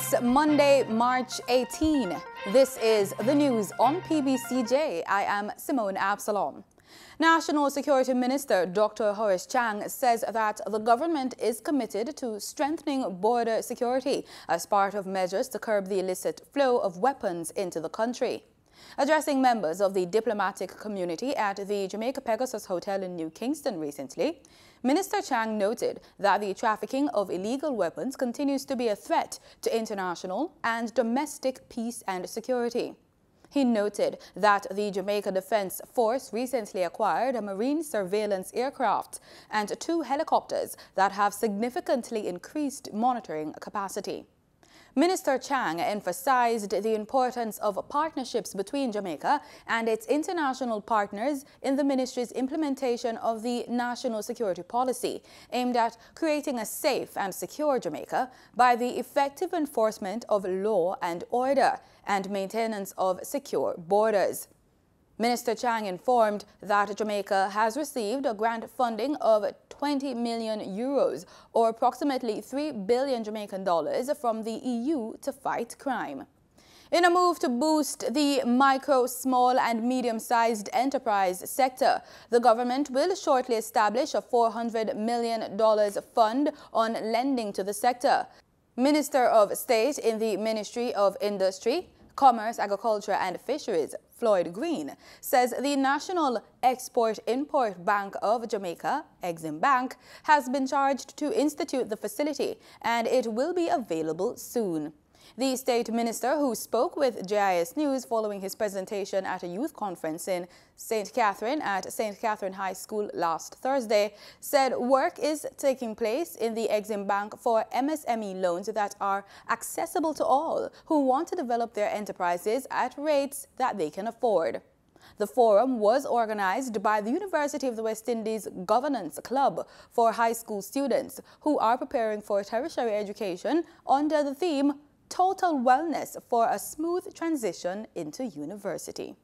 It's Monday, March 18. This is the news on PBCJ. I am Simone Absalom. National Security Minister Dr. Horace Chang says that the government is committed to strengthening border security as part of measures to curb the illicit flow of weapons into the country. Addressing members of the diplomatic community at the Jamaica Pegasus Hotel in New Kingston recently, Minister Chang noted that the trafficking of illegal weapons continues to be a threat to international and domestic peace and security. He noted that the Jamaica Defense Force recently acquired a marine surveillance aircraft and 2 helicopters that have significantly increased monitoring capacity. Minister Chang emphasized the importance of partnerships between Jamaica and its international partners in the ministry's implementation of the national security policy, aimed at creating a safe and secure Jamaica by the effective enforcement of law and order and maintenance of secure borders. Minister Chang informed that Jamaica has received a grant funding of 20 million euros, or approximately 3 billion Jamaican dollars, from the EU to fight crime. In a move to boost the micro, small and medium-sized enterprise sector, the government will shortly establish a $400 million fund on lending to the sector. Minister of State in the Ministry of Industry, Commerce, Agriculture and Fisheries, Floyd Green, says the National Export-Import Bank of Jamaica, Exim Bank, has been charged to institute the facility and it will be available soon. The state minister, who spoke with JIS News following his presentation at a youth conference in St. Catherine at St. Catherine High School last Thursday, said work is taking place in the Exim Bank for MSME loans that are accessible to all who want to develop their enterprises at rates that they can afford. The forum was organized by the University of the West Indies Governance Club for high school students who are preparing for tertiary education under the theme Total Wellness for a Smooth Transition into University.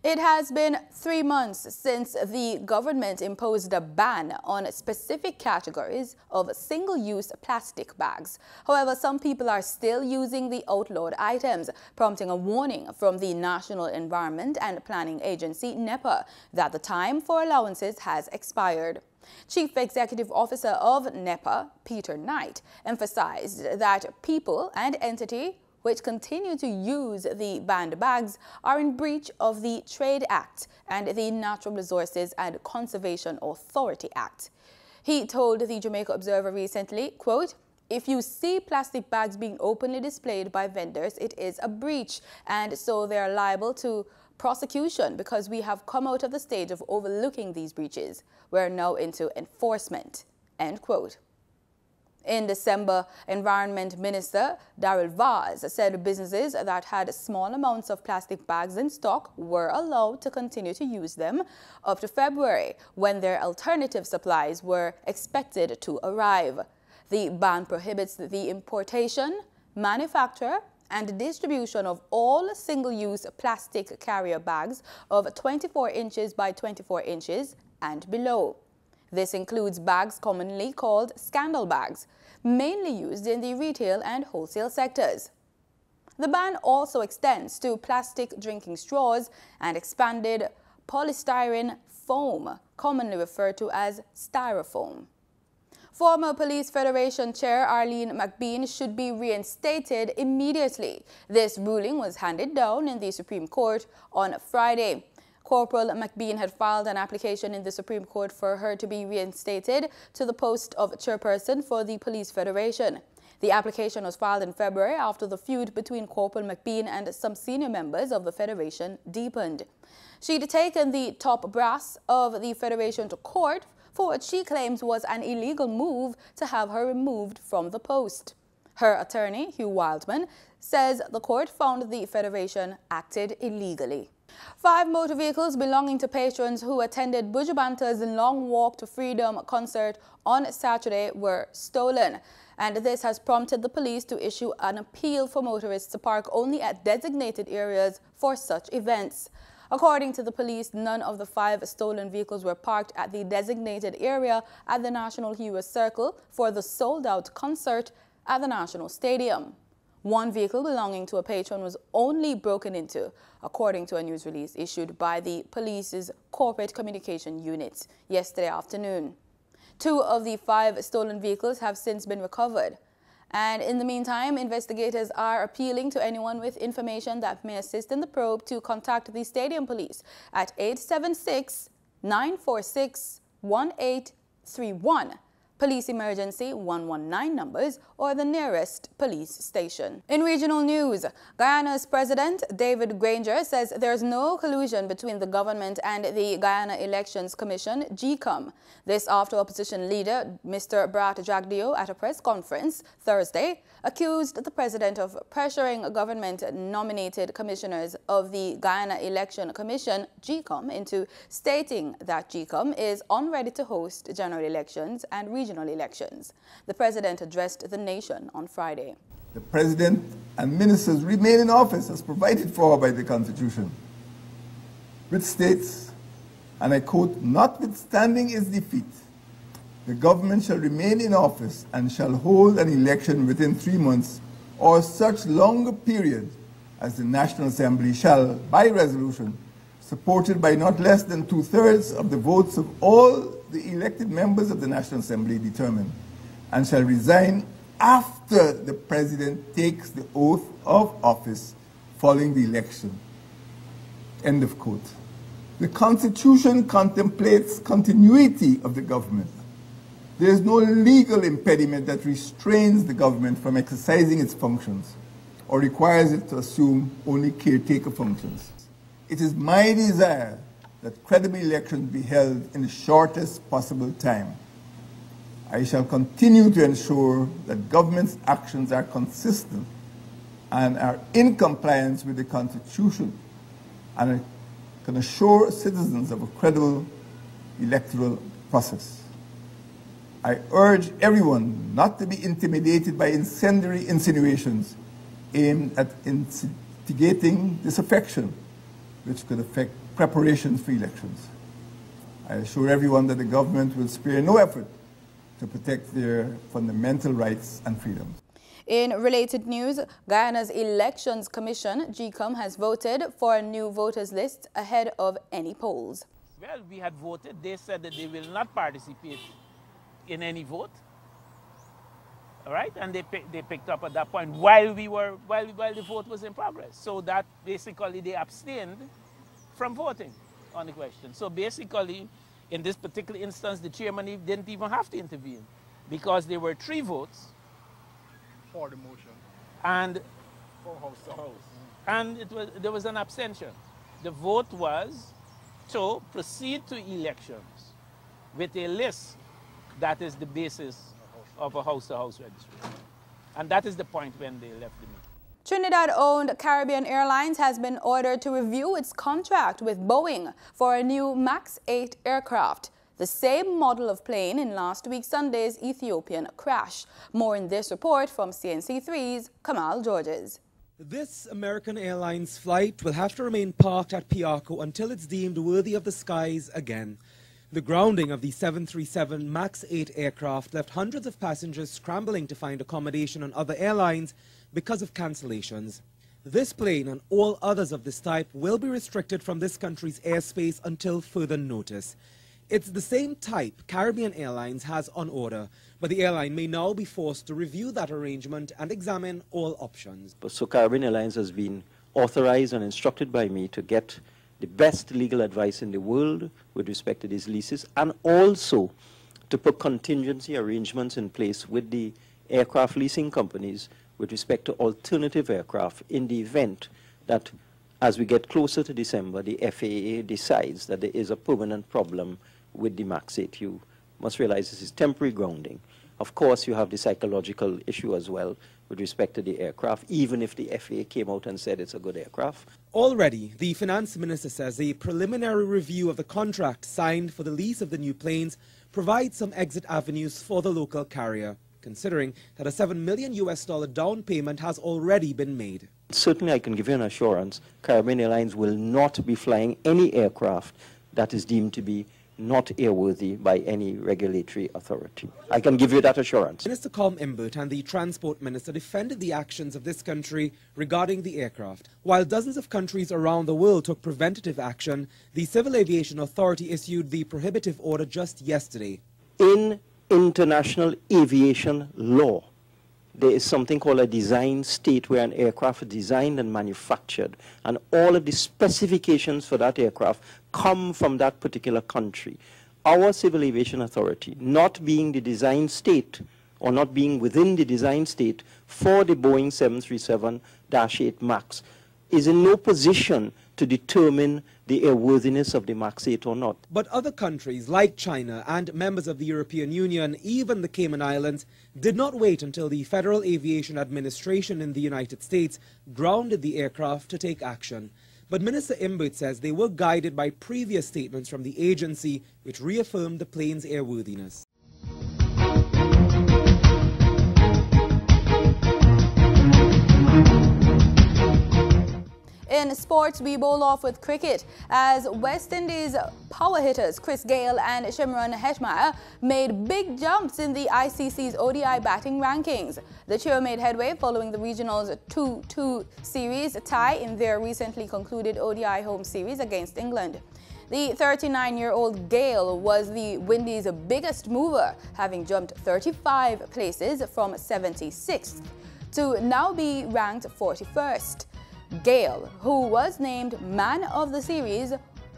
It has been 3 months since the government imposed a ban on specific categories of single-use plastic bags. However, some people are still using the outlawed items, prompting a warning from the National Environment and Planning Agency, NEPA, that the time for allowances has expired. Chief Executive Officer of NEPA, Peter Knight, emphasized that people and entities which continue to use the banned bags are in breach of the Trade Act and the Natural Resources and Conservation Authority Act. He told the Jamaica Observer recently, quote, "If you see plastic bags being openly displayed by vendors, it is a breach, and so they are liable to prosecution because we have come out of the stage of overlooking these breaches. We're now into enforcement," end quote. In December, Environment Minister Darrell Vaz said businesses that had small amounts of plastic bags in stock were allowed to continue to use them up to February, when their alternative supplies were expected to arrive. The ban prohibits the importation, manufacture, and distribution of all single-use plastic carrier bags of 24 inches by 24 inches and below. This includes bags commonly called scandal bags, mainly used in the retail and wholesale sectors. The ban also extends to plastic drinking straws and expanded polystyrene foam, commonly referred to as styrofoam. Former Police Federation Chair Arlene McBean should be reinstated immediately. This ruling was handed down in the Supreme Court on Friday. Corporal McBean had filed an application in the Supreme Court for her to be reinstated to the post of chairperson for the Police Federation. The application was filed in February after the feud between Corporal McBean and some senior members of the Federation deepened. She'd taken the top brass of the Federation to court for what she claims was an illegal move to have her removed from the post. Her attorney, Hugh Wildman, says the court found the Federation acted illegally. 5 motor vehicles belonging to patrons who attended Buju Banta's Long Walk to Freedom concert on Saturday were stolen, and this has prompted the police to issue an appeal for motorists to park only at designated areas for such events. According to the police, none of the 5 stolen vehicles were parked at the designated area at the National Heroes Circle for the sold-out concert at the National Stadium. One vehicle belonging to a patron was only broken into, according to a news release issued by the police's corporate communication unit yesterday afternoon. 2 of the 5 stolen vehicles have since been recovered. And in the meantime, investigators are appealing to anyone with information that may assist in the probe to contact the stadium police at 876-946-1831. Police Emergency 119 numbers, or the nearest police station. In regional news, Guyana's President David Granger says there's no collusion between the government and the Guyana Elections Commission, GCOM. This after opposition leader Mr. Brat Jagdeo at a press conference Thursday accused the president of pressuring government-nominated commissioners of the Guyana Election Commission, GCOM, into stating that GCOM is unready to host general elections and regional elections. The president addressed the nation on Friday. The president and ministers remain in office as provided for by the Constitution, which states, and I quote, "Notwithstanding its defeat, the government shall remain in office and shall hold an election within 3 months or such longer period as the National Assembly shall, by resolution, supported by not less than 2/3 of the votes of all the elected members of the National Assembly, determine, and shall resign after the President takes the oath of office following the election." End of quote. The Constitution contemplates continuity of the government. There is no legal impediment that restrains the government from exercising its functions or requires it to assume only caretaker functions. It is my desire that credible elections be held in the shortest possible time. I shall continue to ensure that government's actions are consistent and are in compliance with the Constitution, and I can assure citizens of a credible electoral process. I urge everyone not to be intimidated by incendiary insinuations aimed at instigating disaffection, which could affect preparations for elections. I assure everyone that the government will spare no effort to protect their fundamental rights and freedoms. In related news, Guyana's Elections Commission, GCOM, has voted for a new voters list ahead of any polls. Well, we had voted. They said that they will not participate in any vote. All right, and they picked up at that point while the vote was in progress. So that basically they abstained from voting on the question. So basically, in this particular instance, the chairman didn't even have to intervene because there were 3 votes for the motion and for House to House, and there was an abstention. The vote was to proceed to elections with a list that is the basis of a house-to-house registry. And that is the point when they left the meeting. Trinidad-owned Caribbean Airlines has been ordered to review its contract with Boeing for a new MAX 8 aircraft, the same model of plane in last week Sunday's Ethiopian crash. More in this report from CNC3's Kamal Georges. This American Airlines flight will have to remain parked at Piarco until it's deemed worthy of the skies again. The grounding of the 737 MAX 8 aircraft left hundreds of passengers scrambling to find accommodation on other airlines because of cancellations. This plane and all others of this type will be restricted from this country's airspace until further notice. It's the same type Caribbean Airlines has on order, but the airline may now be forced to review that arrangement and examine all options. So Caribbean Airlines has been authorized and instructed by me to get the best legal advice in the world with respect to these leases, and also to put contingency arrangements in place with the aircraft leasing companies with respect to alternative aircraft in the event that, as we get closer to December, the FAA decides that there is a permanent problem with the MAX 8. You must realize this is temporary grounding. Of course, you have the psychological issue as well with respect to the aircraft, even if the FAA came out and said it's a good aircraft. Already, the finance minister says a preliminary review of the contract signed for the lease of the new planes provides some exit avenues for the local carrier, considering that a $7 million down payment has already been made. Certainly, I can give you an assurance, Caribbean Airlines will not be flying any aircraft that is deemed to be not airworthy by any regulatory authority. I can give you that assurance. Minister Colm Imbert and the Transport Minister defended the actions of this country regarding the aircraft. While dozens of countries around the world took preventative action, the Civil Aviation Authority issued the prohibitive order just yesterday. In international aviation law, there is something called a design state where an aircraft is designed and manufactured, and all of the specifications for that aircraft come from that particular country. Our Civil Aviation Authority, not being the design state or not being within the design state for the Boeing 737-8 MAX, is in no position to determine the airworthiness of the MAX 8 or not. But other countries like China and members of the European Union, even the Cayman Islands, did not wait until the Federal Aviation Administration in the United States grounded the aircraft to take action. But Minister Imbert says they were guided by previous statements from the agency which reaffirmed the plane's airworthiness. In sports, we bowl off with cricket as West Indies power hitters Chris Gayle and Shimron Hetmyer made big jumps in the ICC's ODI batting rankings. The trio made headway following the regional's 2-2 series tie in their recently concluded ODI home series against England. The 39-year-old Gayle was the Windies' biggest mover, having jumped 35 places from 76th to now be ranked 41st. Gayle, who was named Man of the Series,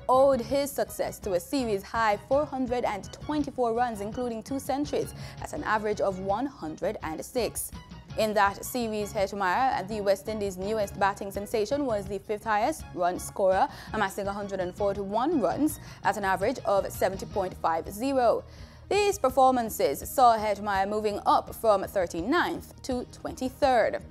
owed his success to a series-high 424 runs, including 2 centuries, at an average of 106. In that series, Hetmyer, the West Indies' newest batting sensation, was the 5th highest run scorer, amassing 141 runs at an average of 70.50. These performances saw Hetmyer moving up from 39th to 23rd.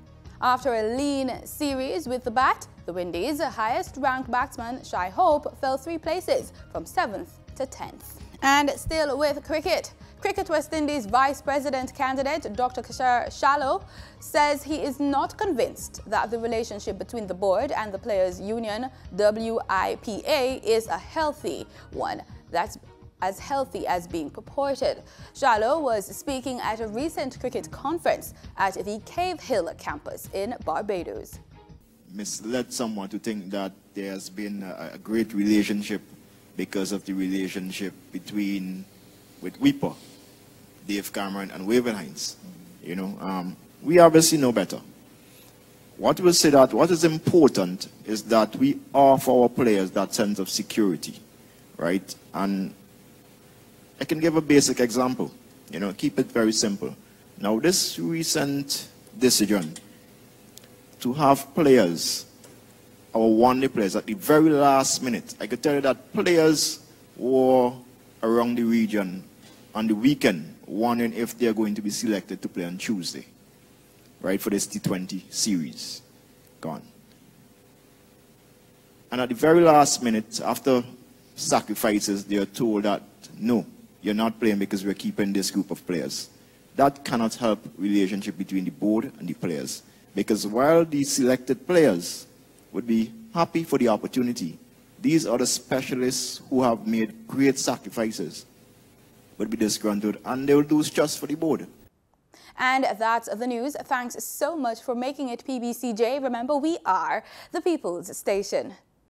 After a lean series with the bat, the Windies' highest-ranked batsman, Shai Hope, fell 3 places from 7th to 10th. And still with cricket, Cricket West Indies Vice President candidate Dr. Kishore Shallow says he is not convinced that the relationship between the board and the players' union, WIPA, is a healthy one that's as healthy as being purported. Shallow was speaking at a recent cricket conference at the Cave Hill campus in Barbados. Misled someone to think that there has been a great relationship because of the relationship with WIPA, Dave Cameron and Waven Hines. You know, we obviously know better. What we'll say that what is important is that we offer our players that sense of security, right? And I can give a basic example, you know, keep it very simple. Now, this recent decision to have players, our one-day players, at the very last minute, I could tell you that players were around the region on the weekend wondering if they're going to be selected to play on Tuesday, right, for this T20 series. Gone. And at the very last minute, after sacrifices, they are told that, no, you're not playing because we're keeping this group of players. That cannot help relationship between the board and the players. Because while the selected players would be happy for the opportunity, these are the specialists who have made great sacrifices would be disgruntled, and they will lose trust for the board. And that's the news. Thanks so much for making it PBCJ. Remember, we are the People's Station.